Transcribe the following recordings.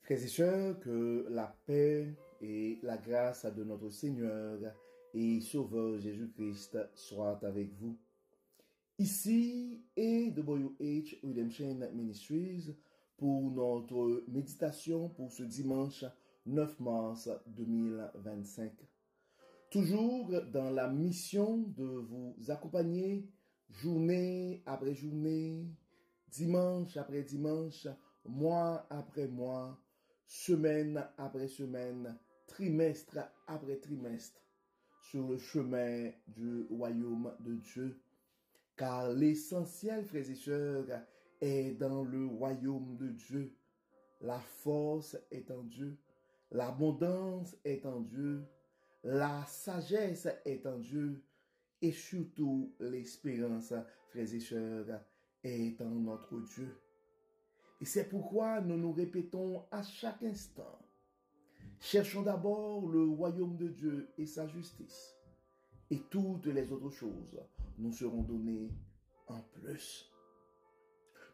Frères et sœurs, que la paix et la grâce de notre Seigneur et Sauveur Jésus-Christ soient avec vous. Ici est WH Redemption Ministries pour notre méditation pour ce dimanche 9 mars 2025. Toujours dans la mission de vous accompagner journée après journée, dimanche après dimanche, mois après mois, semaine après semaine, trimestre après trimestre, sur le chemin du royaume de Dieu. Car l'essentiel, frères et sœurs, est dans le royaume de Dieu. La force est en Dieu, l'abondance est en Dieu, la sagesse est en Dieu, et surtout l'espérance, frères et sœurs, est en notre Dieu. Et c'est pourquoi nous nous répétons à chaque instant, cherchons d'abord le royaume de Dieu et sa justice, et toutes les autres choses nous seront données en plus.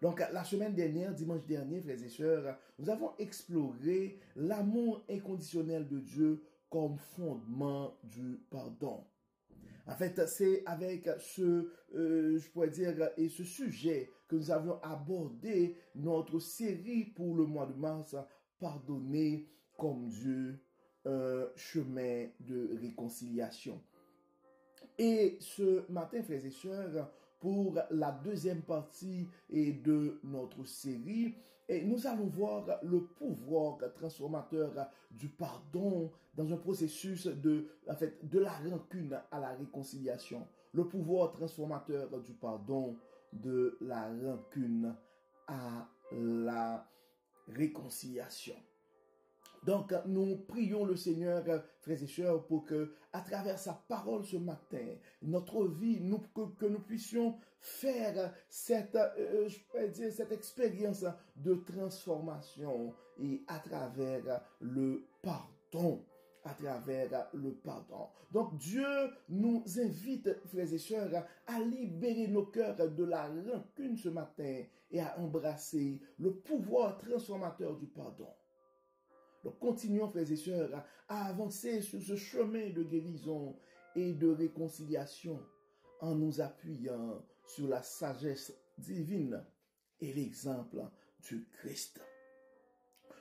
Donc, la semaine dernière, dimanche dernier, frères et sœurs, nous avons exploré l'amour inconditionnel de Dieu comme fondement du pardon. En fait, c'est avec je pourrais dire, et ce sujet que nous avions abordé notre série pour le mois de mars, Pardonner comme Dieu, un chemin de réconciliation. Et ce matin, frères et sœurs, pour la deuxième partie de notre série, nous allons voir le pouvoir transformateur du pardon dans un processus de la rancune à la réconciliation. Le pouvoir transformateur du pardon de la rancune à la réconciliation. Donc, nous prions le Seigneur, frères et sœurs, pour que, à travers sa parole ce matin, notre vie, que nous puissions faire cette expérience de transformation et à travers le pardon. Donc, Dieu nous invite, frères et sœurs, à libérer nos cœurs de la rancune ce matin et à embrasser le pouvoir transformateur du pardon. Donc, continuons, frères et sœurs, à avancer sur ce chemin de guérison et de réconciliation en nous appuyant sur la sagesse divine et l'exemple du Christ.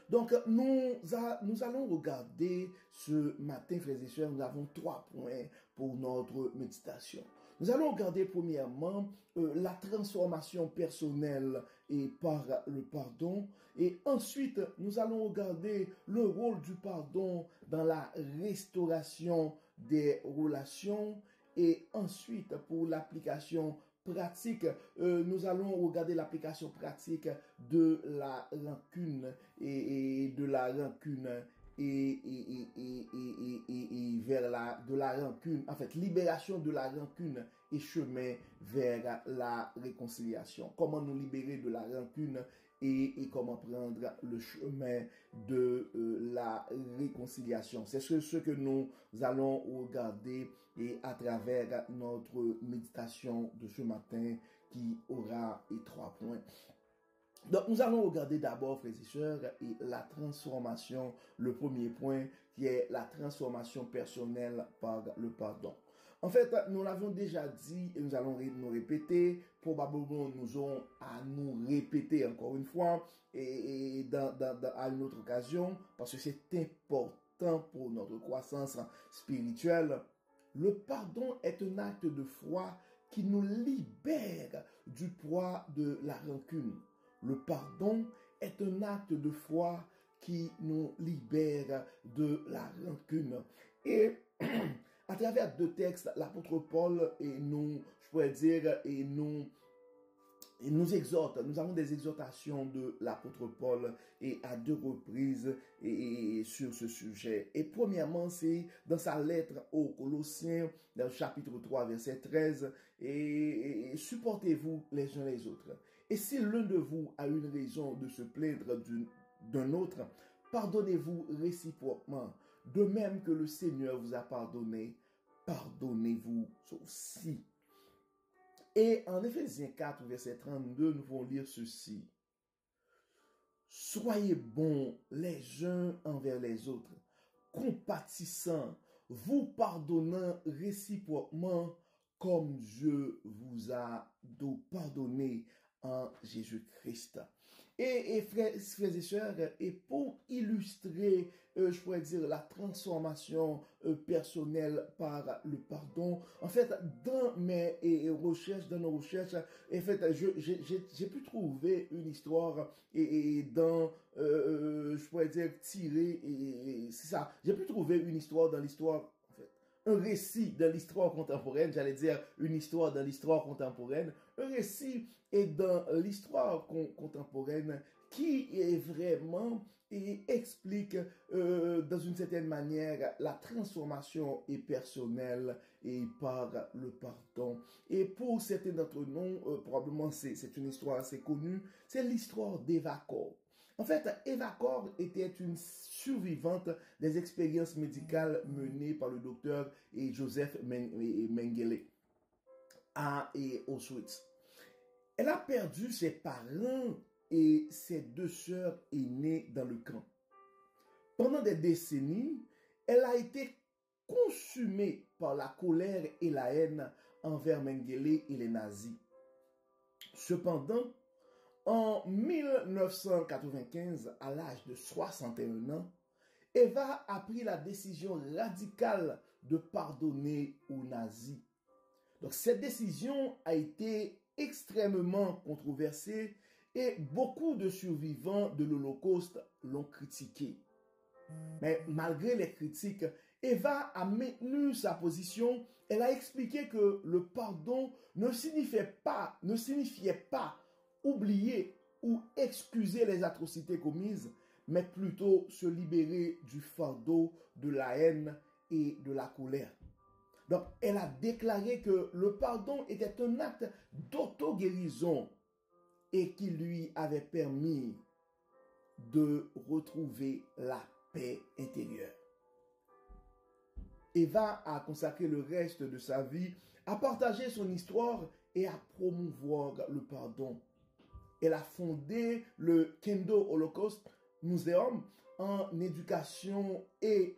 Donc, nous allons regarder ce matin, frères et sœurs, nous avons 3 points pour notre méditation. Nous allons regarder premièrement la transformation personnelle et par le pardon. Et ensuite, nous allons regarder le rôle du pardon dans la restauration des relations. Et ensuite, pour l'application pratique, nous allons regarder l'application pratique de la rancune et de la rancune de la rancune, en fait, libération de la rancune et chemin vers la réconciliation. Comment nous libérer de la rancune et comment prendre le chemin de la réconciliation. C'est ce que nous allons regarder et à travers notre méditation de ce matin qui aura 3 points. Donc, nous allons regarder d'abord, frères et sœurs, et la transformation, le premier point, qui est la transformation personnelle par le pardon. En fait, nous l'avons déjà dit et nous allons nous répéter. Probablement, nous aurons à nous répéter encore une fois et à une autre occasion, parce que c'est important pour notre croissance spirituelle. Le pardon est un acte de foi qui nous libère du poids de la rancune. Le pardon est un acte de foi qui nous libère de la rancune. Et à travers 2 textes, l'apôtre Paul nous exhorte. Nous avons des exhortations de l'apôtre Paul et à 2 reprises sur ce sujet. Et premièrement, c'est dans sa lettre aux Colossiens, dans le chapitre 3, verset 13, et supportez-vous les uns les autres. Et si l'un de vous a une raison de se plaindre d'un autre, pardonnez-vous réciproquement. De même que le Seigneur vous a pardonné, pardonnez-vous aussi. Et en Éphésiens 4, verset 32, nous pouvons lire ceci. soyez bons les uns envers les autres, compatissants, vous pardonnant réciproquement comme Dieu vous a pardonné en Jésus-Christ. Et frères et sœurs, et pour illustrer, je pourrais dire, la transformation personnelle par le pardon, en fait, dans mes recherches, dans nos recherches, en fait, j'ai pu trouver une histoire dans, je pourrais dire, tirée, et c'est ça, j'ai pu trouver une histoire dans l'histoire, un récit de l'histoire contemporaine, j'allais dire une histoire de l'histoire contemporaine, un récit est dans l'histoire contemporaine qui est vraiment et explique dans une certaine manière la transformation et personnelle et par le pardon. Et pour certains d'entre nous, probablement c'est une histoire assez connue, c'est l'histoire d'Eva Corr. En fait, Eva Corr était une survivante des expériences médicales menées par le docteur Joseph Mengele à Auschwitz. Elle a perdu ses parents et ses deux sœurs aînées dans le camp. Pendant des décennies, elle a été consumée par la colère et la haine envers Mengele et les nazis. Cependant, en 1995, à l'âge de 61 ans, Eva a pris la décision radicale de pardonner aux nazis. Donc cette décision a été extrêmement controversée et beaucoup de survivants de l'Holocauste l'ont critiquée. Mais malgré les critiques, Eva a maintenu sa position. Elle a expliqué que le pardon ne signifiait pas oublier ou excuser les atrocités commises, mais plutôt se libérer du fardeau de la haine et de la colère. Donc, elle a déclaré que le pardon était un acte d'auto-guérison et qui lui avait permis de retrouver la paix intérieure. Eva a consacré le reste de sa vie à partager son histoire et à promouvoir le pardon. Elle a fondé le Kendo Holocaust Museum en éducation et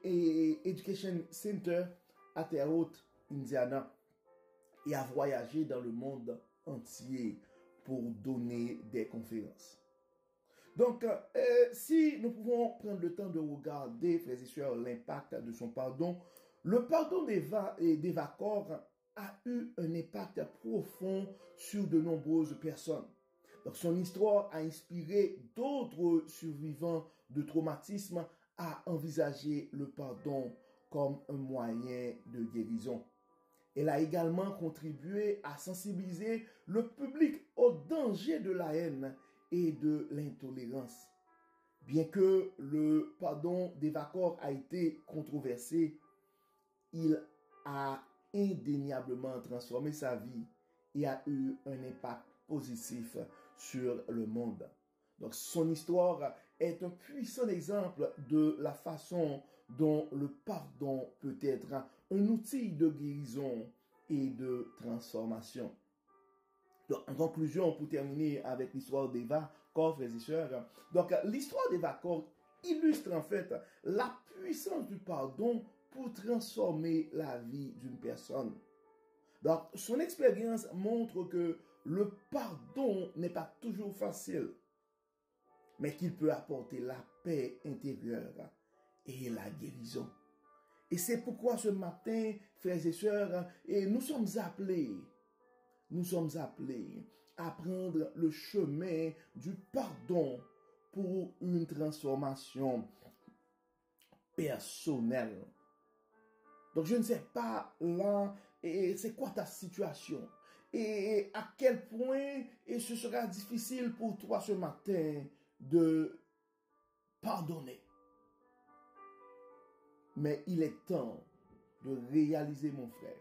Education Center à Terre Haute, Indiana, et a voyagé dans le monde entier pour donner des conférences. Donc, si nous pouvons prendre le temps de regarder, frères et sœurs, l'impact de son pardon, le pardon d'Eva Corr a eu un impact profond sur de nombreuses personnes. Donc, son histoire a inspiré d'autres survivants de traumatisme à envisager le pardon comme un moyen de guérison. Elle a également contribué à sensibiliser le public au danger de la haine et de l'intolérance. Bien que le pardon d'Eva Corr a été controversé, il a indéniablement transformé sa vie et a eu un impact positif sur le monde. Donc son histoire est un puissant exemple de la façon dont le pardon peut être un outil de guérison et de transformation. Donc, en conclusion, pour terminer avec l'histoire d'Eva Corr, frères et sœurs, donc l'histoire d'Eva Corr illustre en fait la puissance du pardon pour transformer la vie d'une personne. Donc, son expérience montre que le pardon n'est pas toujours facile, mais qu'il peut apporter la paix intérieure et la guérison. Et c'est pourquoi ce matin, frères et sœurs, nous sommes appelés à prendre le chemin du pardon pour une transformation personnelle. Donc je ne sais pas là, c'est quoi ta situation et à quel point ce sera difficile pour toi ce matin de pardonner. Mais il est temps de réaliser, mon frère,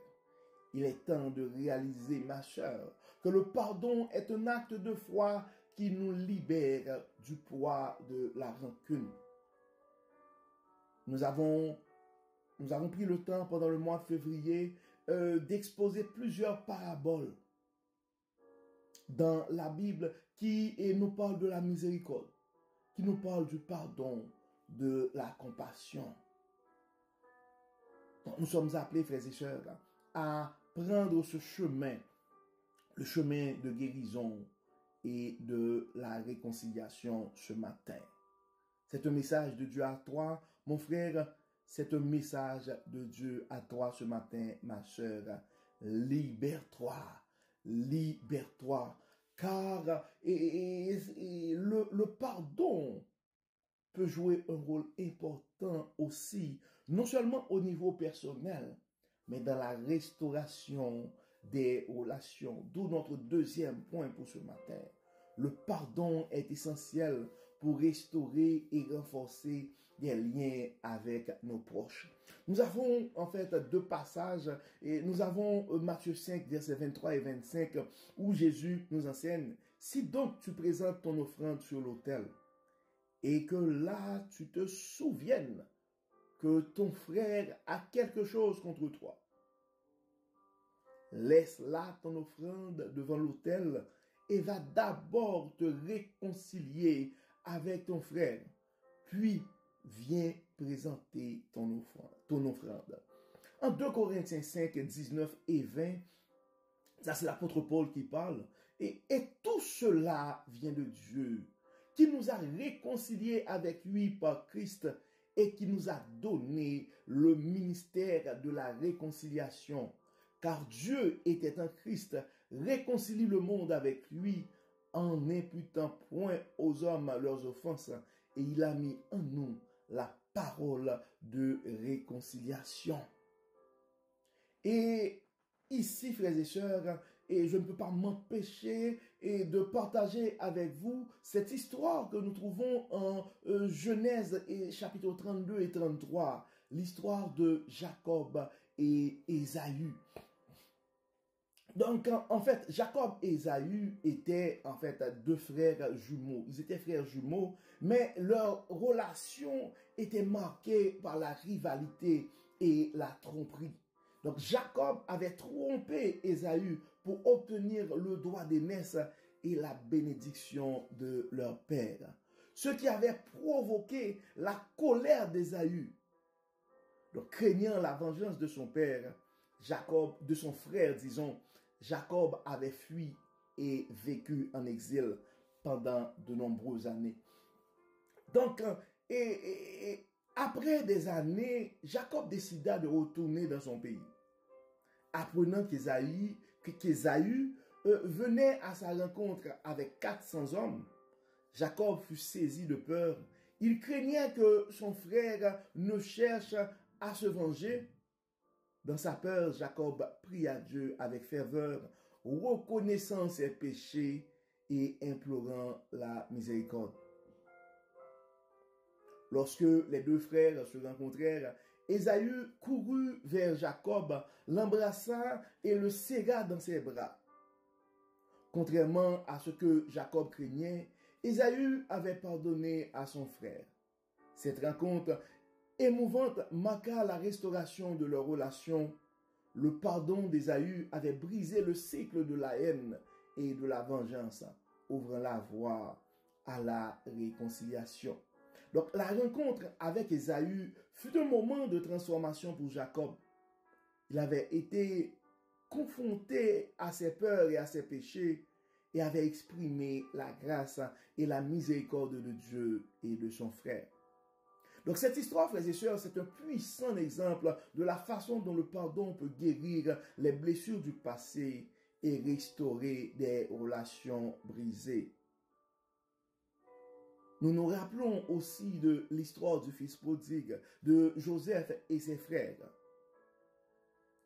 il est temps de réaliser, ma sœur, que le pardon est un acte de foi qui nous libère du poids de la rancune. Nous avons pris le temps pendant le mois de février d'exposer plusieurs paraboles dans la Bible qui nous parlent de la miséricorde. qui nous parle du pardon, de la compassion. Donc, nous sommes appelés, frères et sœurs, à prendre ce chemin, le chemin de guérison et de la réconciliation ce matin. C'est un message de Dieu à toi, mon frère. C'est un message de Dieu à toi ce matin, ma sœur. Libère-toi, libère-toi, car le pardon peut jouer un rôle important aussi, non seulement au niveau personnel, mais dans la restauration des relations. D'où notre deuxième point pour ce matin. Le pardon est essentiel pour restaurer et renforcer des liens avec nos proches. Nous avons en fait deux passages et nous avons Matthieu 5, versets 23 et 25 où Jésus nous enseigne: si donc tu présentes ton offrande sur l'autel et que là tu te souviennes que ton frère a quelque chose contre toi, laisse là ton offrande devant l'autel et va d'abord te réconcilier avec ton frère, puis viens présenter ton offrande. En 2 Corinthiens 5, 19 et 20, ça c'est l'apôtre Paul qui parle, et tout cela vient de Dieu, qui nous a réconciliés avec lui par Christ et qui nous a donné le ministère de la réconciliation. Car Dieu était en Christ, réconcilie le monde avec lui en n'imputant point aux hommes leurs offenses, et il a mis en nous la parole de réconciliation. Et ici, frères et sœurs, et je ne peux pas m'empêcher de partager avec vous cette histoire que nous trouvons en Genèse chapitre 32 et 33, l'histoire de Jacob et Ésaü. Donc, en fait, Jacob et Ésaü étaient en fait deux frères jumeaux. Ils étaient frères jumeaux, mais leur relation était marquée par la rivalité et la tromperie. Donc, Jacob avait trompé Ésaü pour obtenir le droit d'aînesse et la bénédiction de leur père. Ce qui avait provoqué la colère d'Ésaü. Donc, craignant la vengeance de son père, Jacob, de son frère, disons, Jacob avait fui et vécu en exil pendant de nombreuses années. Donc, après des années, Jacob décida de retourner dans son pays. Apprenant qu'Ésaü venait à sa rencontre avec 400 hommes, Jacob fut saisi de peur. Il craignait que son frère ne cherche à se venger. Dans sa peur, Jacob pria Dieu avec ferveur, reconnaissant ses péchés et implorant la miséricorde. Lorsque les deux frères se rencontrèrent, Ésaü courut vers Jacob, l'embrassa et le serra dans ses bras. Contrairement à ce que Jacob craignait, Ésaü avait pardonné à son frère. Cette rencontre émouvante marqua la restauration de leur relation. Le pardon d'Ésaü avait brisé le cycle de la haine et de la vengeance, ouvrant la voie à la réconciliation. Donc la rencontre avec Ésaü fut un moment de transformation pour Jacob. Il avait été confronté à ses peurs et à ses péchés et avait exprimé la grâce et la miséricorde de Dieu et de son frère. Donc cette histoire, frères et sœurs, c'est un puissant exemple de la façon dont le pardon peut guérir les blessures du passé et restaurer des relations brisées. Nous nous rappelons aussi de l'histoire du fils prodigue, de Joseph et ses frères.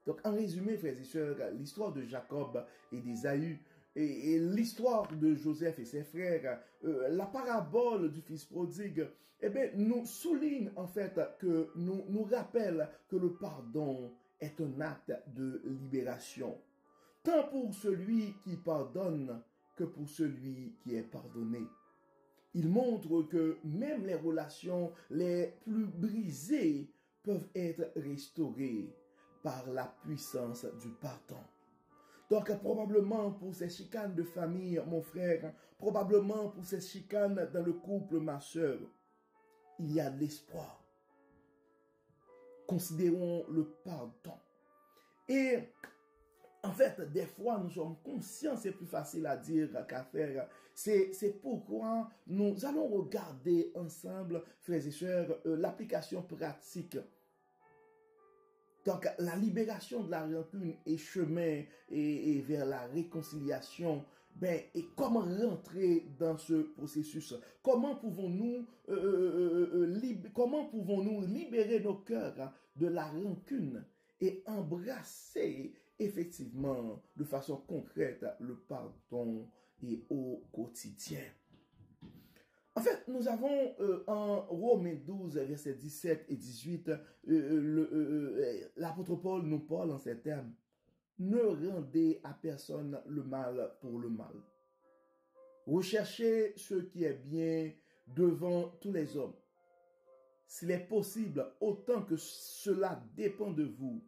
Donc en résumé, frères et sœurs, l'histoire de Jacob et d'Ésaü, et l'histoire de Joseph et ses frères, la parabole du fils prodigue, eh bien, nous souligne en fait que nous rappelle que le pardon est un acte de libération, tant pour celui qui pardonne que pour celui qui est pardonné. Il montre que même les relations les plus brisées peuvent être restaurées par la puissance du pardon. Donc probablement pour ces chicanes de famille, mon frère, probablement pour cette chicane dans le couple, ma soeur, il y a de l'espoir. Considérons le pardon. Et en fait, des fois, nous sommes conscients, c'est plus facile à dire qu'à faire. C'est pourquoi nous allons regarder ensemble, frères et sœurs, l'application pratique. Donc, la libération de la rancune et chemin et vers la réconciliation, et comment rentrer dans ce processus? Comment pouvons-nous libérer nos cœurs de la rancune et embrasser effectivement de façon concrète le pardon et au quotidien? En fait, nous avons en Romains 12, versets 17 et 18, l'apôtre Paul nous parle en ces termes. Ne rendez à personne le mal pour le mal. Recherchez ce qui est bien devant tous les hommes. S'il est possible, autant que cela dépend de vous,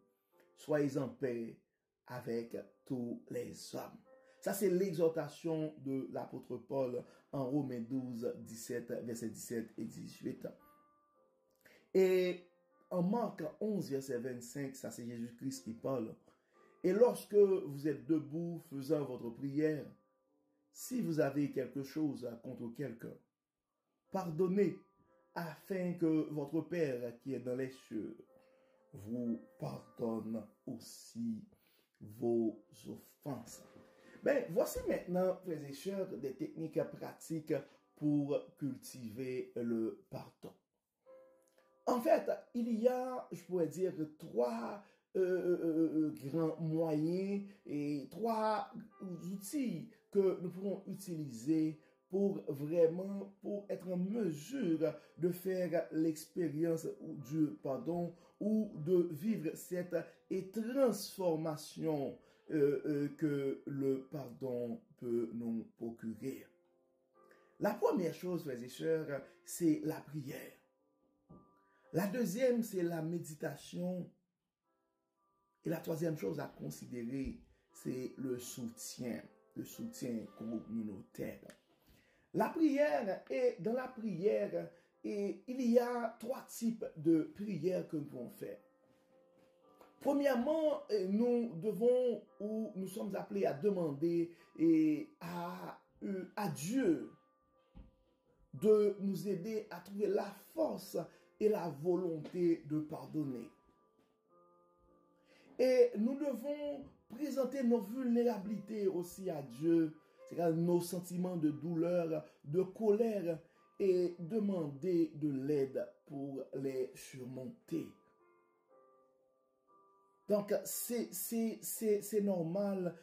soyez en paix avec tous les hommes. Ça, c'est l'exhortation de l'apôtre Paul en Romains 12, 17, versets 17 et 18. Et en Marc 11, verset 25, ça c'est Jésus-Christ qui parle. Et lorsque vous êtes debout faisant votre prière, si vous avez quelque chose contre quelqu'un, pardonnez afin que votre Père qui est dans les cieux vous pardonne aussi vos offenses. Voici maintenant, frères et sœurs, des techniques pratiques pour cultiver le pardon. En fait, il y a, je pourrais dire, trois grands moyens et trois outils que nous pourrons utiliser pour être en mesure de faire l'expérience du pardon ou de vivre cette transformation que le pardon peut nous procurer. La première chose, frères et sœurs, c'est la prière. La deuxième, c'est la méditation. Et la troisième chose à considérer, c'est le soutien communautaire. La prière, et dans la prière, il y a trois types de prières que nous pouvons faire. Premièrement, nous sommes appelés à demander à Dieu de nous aider à trouver la force et la volonté de pardonner. Et nous devons présenter nos vulnérabilités aussi à Dieu, c'est-à-dire nos sentiments de douleur, de colère, et demander de l'aide pour les surmonter. Donc, c'est normal.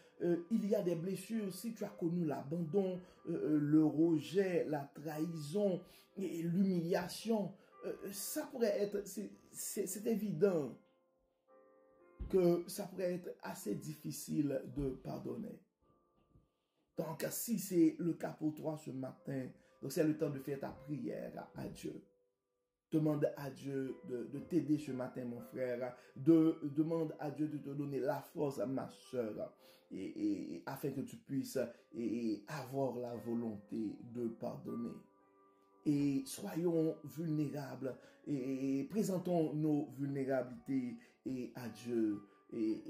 Il y a des blessures. Si tu as connu l'abandon, le rejet, la trahison, et l'humiliation, ça pourrait être, c'est évident que ça pourrait être assez difficile de pardonner. Donc, si c'est le cas pour toi ce matin, donc c'est le temps de faire ta prière à Dieu. Demande à Dieu de t'aider ce matin, mon frère. Demande à Dieu de te donner la force, ma soeur, et afin que tu puisses avoir la volonté de pardonner. Et soyons vulnérables et présentons nos vulnérabilités à Dieu, et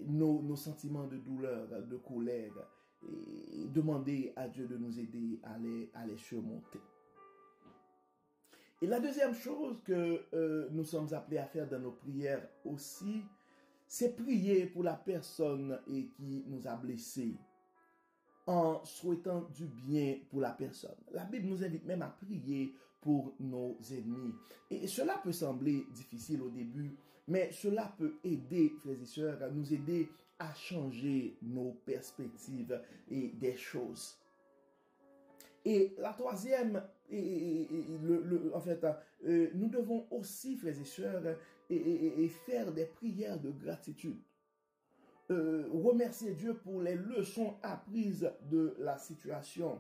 nos sentiments de douleur, de colère, et demander à Dieu de nous aider à les surmonter. Et la deuxième chose que nous sommes appelés à faire dans nos prières aussi, c'est prier pour la personne qui nous a blessés, en souhaitant du bien pour la personne. La Bible nous invite même à prier pour nos ennemis. Et cela peut sembler difficile au début, mais cela peut aider, frères et sœurs, à nous aider à changer nos perspectives et des choses. Et la troisième, en fait, nous devons aussi, frères et sœurs, faire des prières de gratitude. Remercier Dieu pour les leçons apprises de la situation.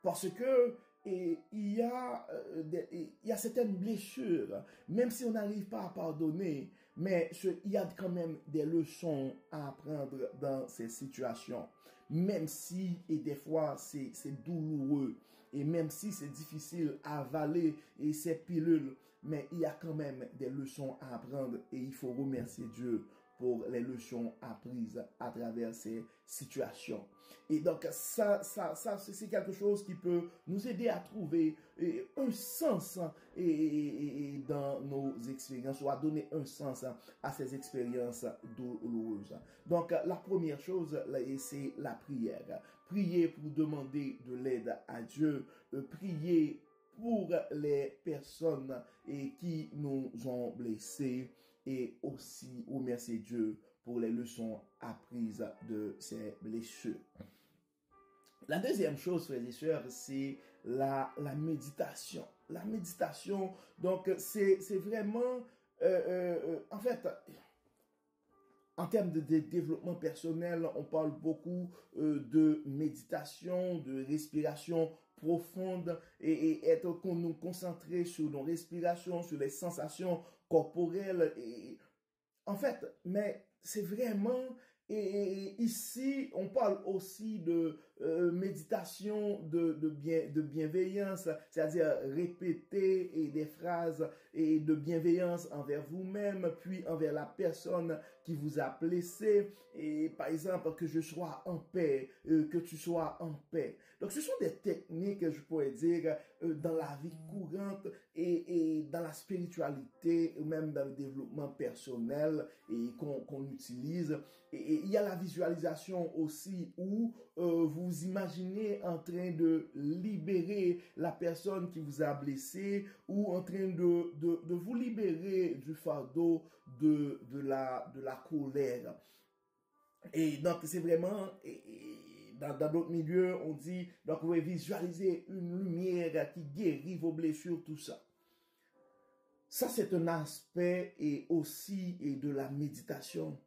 Parce que et il y a certaines blessures, même si on n'arrive pas à pardonner, mais il y a quand même des leçons à apprendre dans ces situations. Même si, et des fois, c'est douloureux, et même si c'est difficile à avaler et ces pilules, mais il y a quand même des leçons à apprendre et il faut remercier Dieu pour les leçons apprises à travers ces situations. Et donc, ça c'est quelque chose qui peut nous aider à trouver un sens dans nos expériences, ou à donner un sens à ces expériences douloureuses. Donc, la première chose, c'est la prière. Prier pour demander de l'aide à Dieu. Prier pour les personnes qui nous ont blessés, et aussi remercier Dieu pour les leçons apprises de ces blessures. La deuxième chose, frères et sœurs, c'est la méditation. La méditation, donc, c'est vraiment, en fait, en termes de développement personnel, on parle beaucoup de méditation, de respiration profonde et être nous concentrer sur nos respirations, sur les sensations corporelles. Et, en fait, mais c'est vraiment, et ici, on parle aussi de méditation de bienveillance, c'est-à-dire répéter des phrases et de bienveillance envers vous-même, puis envers la personne qui vous a blessé. Et par exemple, que je sois en paix, que tu sois en paix. Donc, ce sont des techniques, je pourrais dire, dans la vie courante et dans la spiritualité, ou même dans le développement personnel et qu'on utilise. Et il y a la visualisation aussi où vous imaginez en train de libérer la personne qui vous a blessé ou en train de vous libérer du fardeau de la colère. Et donc, c'est vraiment, dans d'autres milieux, on dit, donc vous pouvez visualiser une lumière qui guérit vos blessures, tout ça. Ça, c'est un aspect et aussi de la méditation.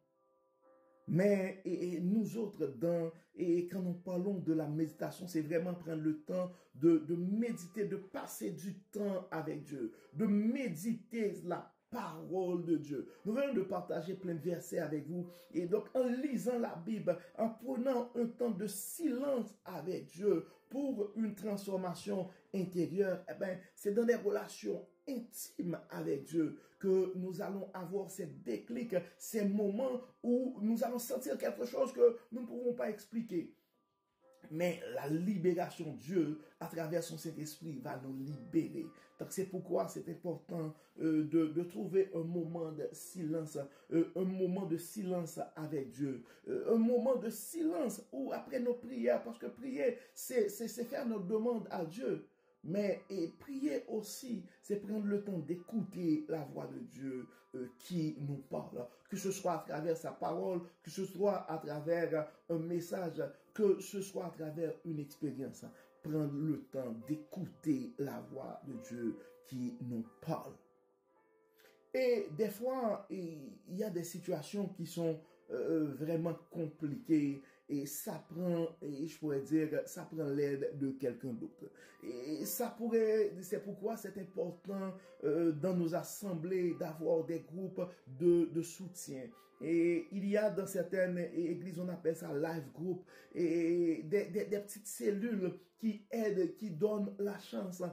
Mais nous autres, quand nous parlons de la méditation, c'est vraiment prendre le temps de méditer, de passer du temps avec Dieu, de méditer la parole de Dieu. Nous venons de partager plein de versets avec vous. Et donc, en lisant la Bible, en prenant un temps de silence avec Dieu pour une transformation intérieure, eh ben, c'est dans des relations intimes avec Dieu que nous allons avoir ces déclics, ces moments où nous allons sentir quelque chose que nous ne pouvons pas expliquer. Mais la libération de Dieu, à travers son Saint-Esprit, va nous libérer. Donc c'est pourquoi c'est important de trouver un moment de silence, avec Dieu, un moment de silence où après nos prières, parce que prier, c'est faire notre demande à Dieu. Mais prier aussi, c'est prendre le temps d'écouter la voix de Dieu qui nous parle. Que ce soit à travers sa parole, que ce soit à travers un message, que ce soit à travers une expérience. Prendre le temps d'écouter la voix de Dieu qui nous parle. Et des fois, il y a des situations qui sont vraiment compliquées et ça prend, et je pourrais dire, ça prend l'aide de quelqu'un d'autre. Et c'est pourquoi c'est important dans nos assemblées d'avoir des groupes de soutien. Et il y a dans certaines églises, on appelle ça live group, et des petites cellules qui aident, qui donnent la chance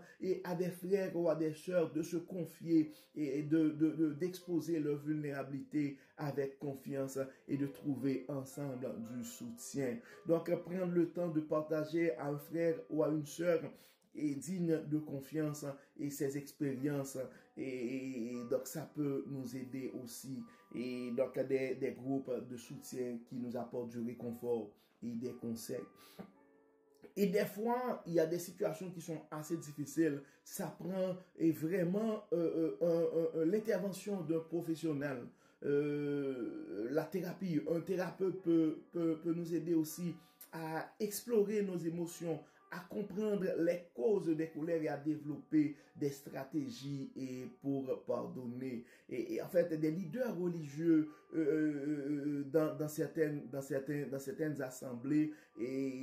à des frères ou à des sœurs de se confier et d'exposer leur vulnérabilité avec confiance et de trouver ensemble du soutien. Donc, prendre le temps de partager à un frère ou à une sœur est digne de confiance et ses expériences et donc ça peut nous aider aussi et donc des groupes de soutien qui nous apportent du réconfort et des conseils. Et des fois, il y a des situations qui sont assez difficiles. Ça prend vraiment l'intervention d'un professionnel. La thérapie, un thérapeute peut nous aider aussi à explorer nos émotions, à comprendre les causes des colères et à développer des stratégies pour pardonner. Et en fait, des leaders religieux dans certaines assemblées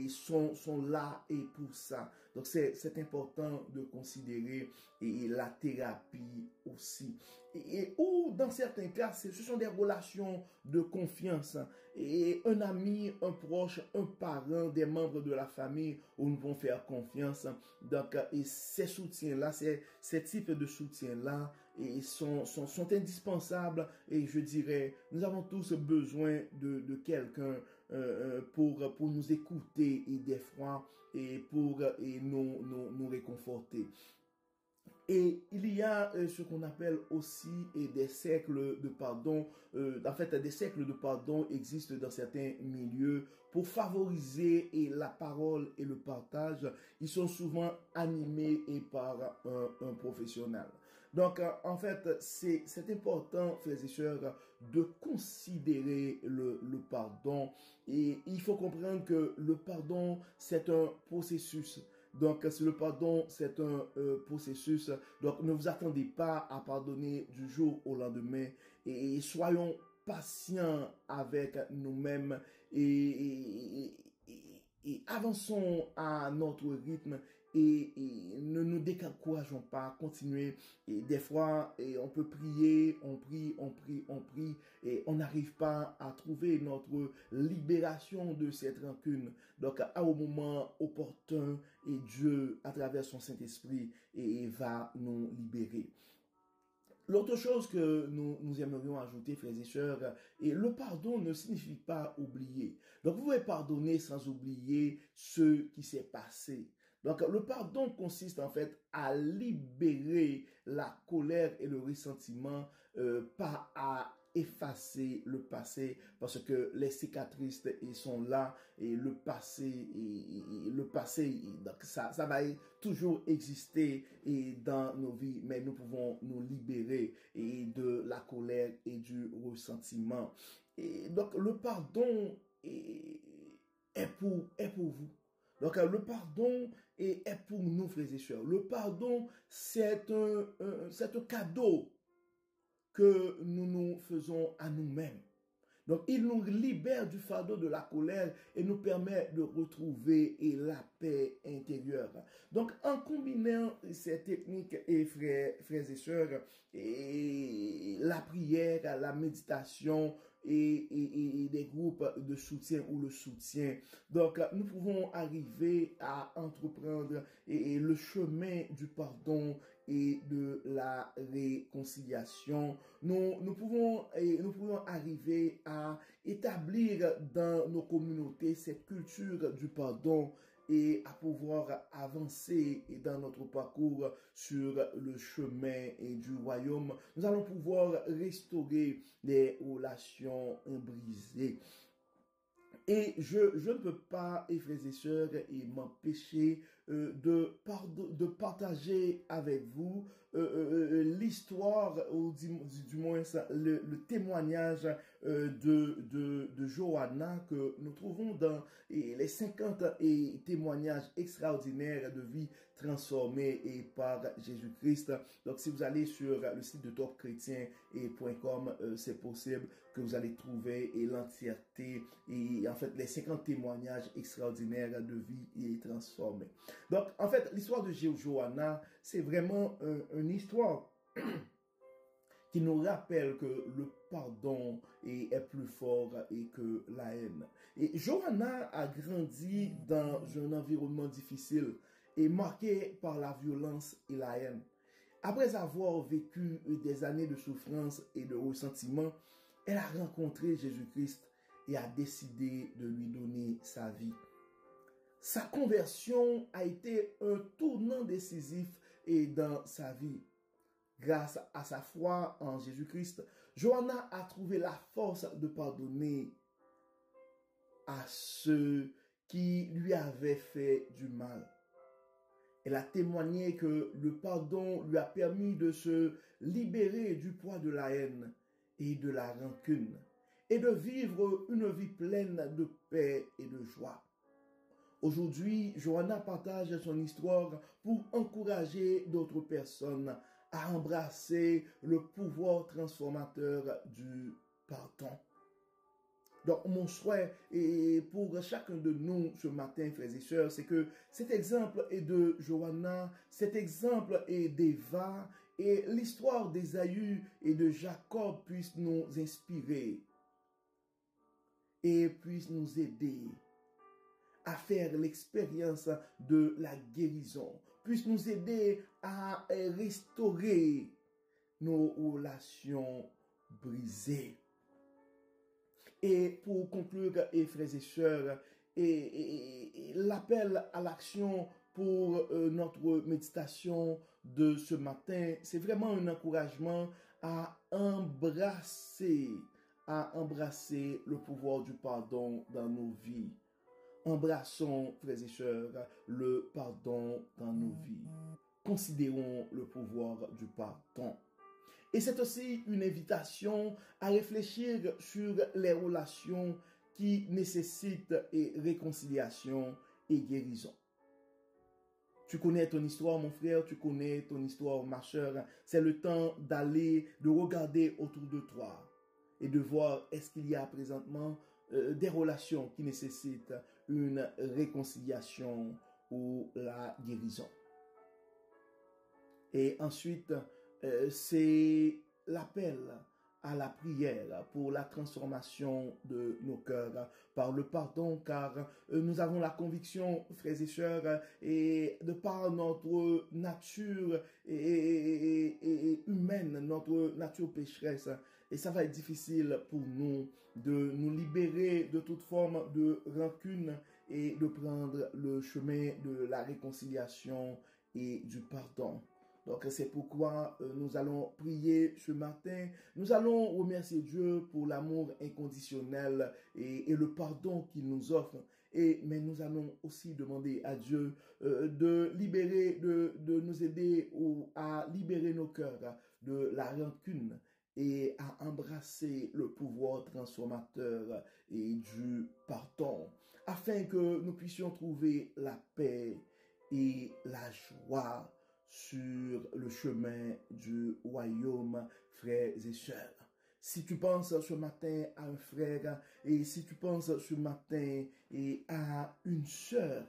sont là et pour ça. Donc, c'est important de considérer et la thérapie aussi. Ou dans certains cas, ce sont des relations de confiance. Et un ami, un proche, un parent, des membres de la famille où nous pouvons faire confiance. Donc, et ces soutiens-là, ces types de soutiens-là sont indispensables. Et je dirais, nous avons tous besoin de quelqu'un pour nous écouter et des fois et pour nous réconforter. Et il y a ce qu'on appelle aussi des cercles de pardon. En fait, des cercles de pardon existent dans certains milieux pour favoriser la parole et le partage. Ils sont souvent animés par un professionnel. Donc, en fait, c'est important, frères et sœurs, de considérer le pardon. Et il faut comprendre que le pardon, c'est un processus. Donc, le pardon, c'est un processus. Donc, ne vous attendez pas à pardonner du jour au lendemain. Et soyons patients avec nous-mêmes et avançons à notre rythme et ne nous décourageons pas, continuez. Et des fois, on peut prier, on prie, et on n'arrive pas à trouver notre libération de cette rancune. Donc, au moment opportun, et Dieu, à travers son Saint-Esprit, va nous libérer. L'autre chose que nous aimerions ajouter, frères et sœurs, et le pardon ne signifie pas oublier. Donc, vous pouvez pardonner sans oublier ce qui s'est passé. Donc, le pardon consiste en fait à libérer la colère et le ressentiment, pas à effacer le passé, parce que les cicatrices ils sont là et le passé donc ça va toujours exister dans nos vies, mais nous pouvons nous libérer de la colère et du ressentiment. Et donc le pardon est pour vous. Donc le pardon est pour nous, frères et sœurs. Le pardon, c'est un cadeau que nous faisons à nous-mêmes. Donc, il nous libère du fardeau de la colère et nous permet de retrouver la paix intérieure. Donc, en combinant ces techniques, frères et sœurs, et la prière, la méditation et des groupes de soutien ou le soutien, donc, nous pouvons arriver à entreprendre le chemin du pardon et de la réconciliation. Nous pouvons arriver à établir dans nos communautés cette culture du pardon et à pouvoir avancer dans notre parcours sur le chemin du royaume. Nous allons pouvoir restaurer les relations brisées. Et je ne peux pas, frères et sœurs, m'empêcher de partager avec vous l'histoire, ou du moins le témoignage de Johanna que nous trouvons dans les 50 témoignages extraordinaires de vie transformée par Jésus-Christ. Donc, si vous allez sur le site de topchrétien.com, c'est possible que vous allez trouver l'entièreté et en fait les 50 témoignages extraordinaires de vie transformée. Donc, en fait, l'histoire de Johanna, c'est vraiment une histoire qui nous rappelle que le pardon est plus fort que la haine. Et Johanna a grandi dans un environnement difficile et marqué par la violence et la haine. Après avoir vécu des années de souffrance et de ressentiment, elle a rencontré Jésus-Christ et a décidé de lui donner sa vie. Sa conversion a été un tournant décisif dans sa vie. Grâce à sa foi en Jésus-Christ, Johanna a trouvé la force de pardonner à ceux qui lui avaient fait du mal. Elle a témoigné que le pardon lui a permis de se libérer du poids de la haine et de la rancune et de vivre une vie pleine de paix et de joie. Aujourd'hui, Johanna partage son histoire pour encourager d'autres personnes à embrasser le pouvoir transformateur du pardon. Donc, mon souhait et pour chacun de nous ce matin, frères et sœurs, c'est que cet exemple est de Johanna, cet exemple est d'Eva, et l'histoire d'Ésaü et de Jacob puisse nous inspirer et puisse nous aider à faire l'expérience de la guérison, puisse nous aider à restaurer nos relations brisées. Et pour conclure, frères et sœurs, l'appel à l'action pour notre méditation de ce matin, c'est vraiment un encouragement à embrasser le pouvoir du pardon dans nos vies. Embrassons, frères et sœurs, le pardon dans nos vies. Considérons le pouvoir du pardon. Et c'est aussi une invitation à réfléchir sur les relations qui nécessitent réconciliation et guérison. Tu connais ton histoire, mon frère, tu connais ton histoire, ma sœur. C'est le temps de regarder autour de toi et de voir est-ce qu'il y a présentement des relations qui nécessitent une réconciliation ou la guérison. Et ensuite, c'est l'appel à la prière pour la transformation de nos cœurs par le pardon, car nous avons la conviction, frères et sœurs, et de par notre nature humaine, notre nature pécheresse, et ça va être difficile pour nous de nous libérer de toute forme de rancune et de prendre le chemin de la réconciliation et du pardon. Donc, c'est pourquoi nous allons prier ce matin. Nous allons remercier Dieu pour l'amour inconditionnel et le pardon qu'il nous offre. Mais nous allons aussi demander à Dieu de nous aider à libérer nos cœurs de la rancune et à embrasser le pouvoir transformateur et du pardon, afin que nous puissions trouver la paix et la joie sur le chemin du royaume, frères et sœurs. Si tu penses ce matin à un frère et si tu penses ce matin à une sœur,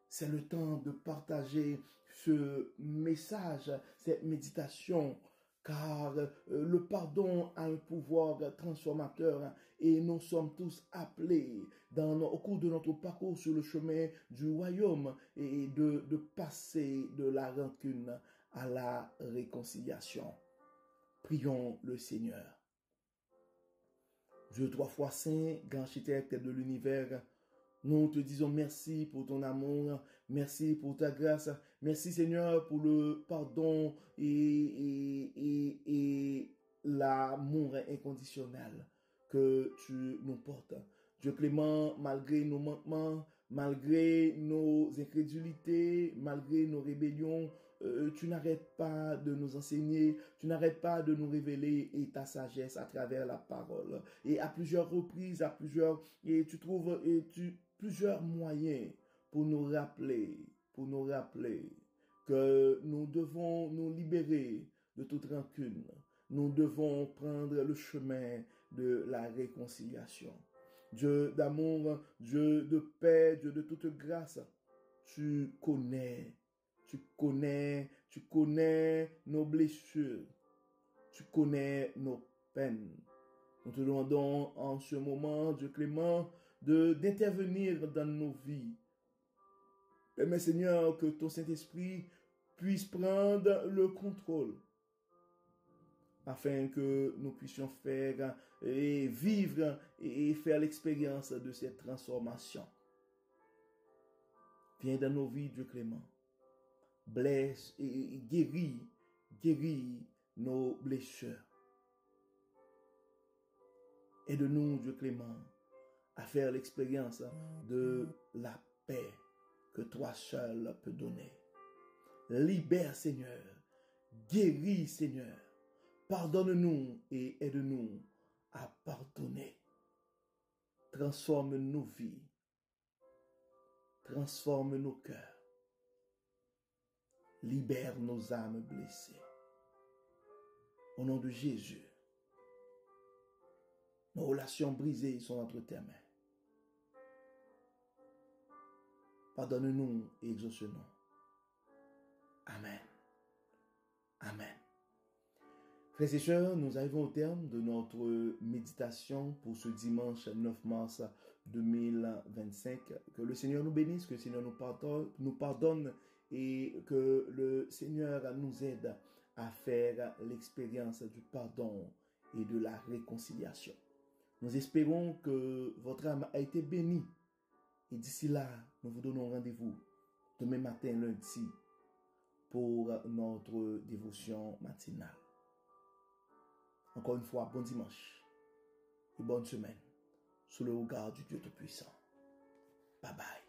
c'est le temps de partager ce message, cette méditation, car le pardon a un pouvoir transformateur et nous sommes tous appelés au cours de notre parcours sur le chemin du royaume et de passer de la rancune à la réconciliation. Prions le Seigneur. Dieu 3 fois saint, grand architecte de l'univers, nous te disons merci pour ton amour, merci pour ta grâce, merci Seigneur pour le pardon et l'amour inconditionnel que tu nous portes. Dieu clément, malgré nos manquements, malgré nos incrédulités, malgré nos rébellions, tu n'arrêtes pas de nous enseigner, tu n'arrêtes pas de nous révéler ta sagesse à travers la parole. Et à plusieurs reprises, tu trouves plusieurs moyens pour nous rappeler que nous devons nous libérer de toute rancune. Nous devons prendre le chemin de la réconciliation. Dieu d'amour, Dieu de paix, Dieu de toute grâce, tu connais nos blessures, tu connais nos peines. Nous te demandons en ce moment, Dieu clément, d'intervenir dans nos vies. Permets, Seigneur, que ton Saint-Esprit puisse prendre le contrôle afin que nous puissions faire et vivre et faire l'expérience de cette transformation. Viens dans nos vies, Dieu clément. Blesse et guéris nos blessures. Aide-nous, Dieu clément, à faire l'expérience de la paix que toi seul peux donner. Libère, Seigneur. Guéris, Seigneur. Pardonne-nous et aide-nous à pardonner. Transforme nos vies. Transforme nos cœurs. Libère nos âmes blessées. Au nom de Jésus. Nos relations brisées sont entre tes mains. Pardonne-nous et exauce-nous. Amen. Amen. Frères et sœurs, nous arrivons au terme de notre méditation pour ce dimanche 9 mars 2025. Que le Seigneur nous bénisse, que le Seigneur nous pardonne et que le Seigneur nous aide à faire l'expérience du pardon et de la réconciliation. Nous espérons que votre âme a été bénie. Et d'ici là, nous vous donnons rendez-vous demain matin, lundi, pour notre dévotion matinale. Encore une fois, bon dimanche et bonne semaine sous le regard du Dieu Tout-Puissant. Bye bye.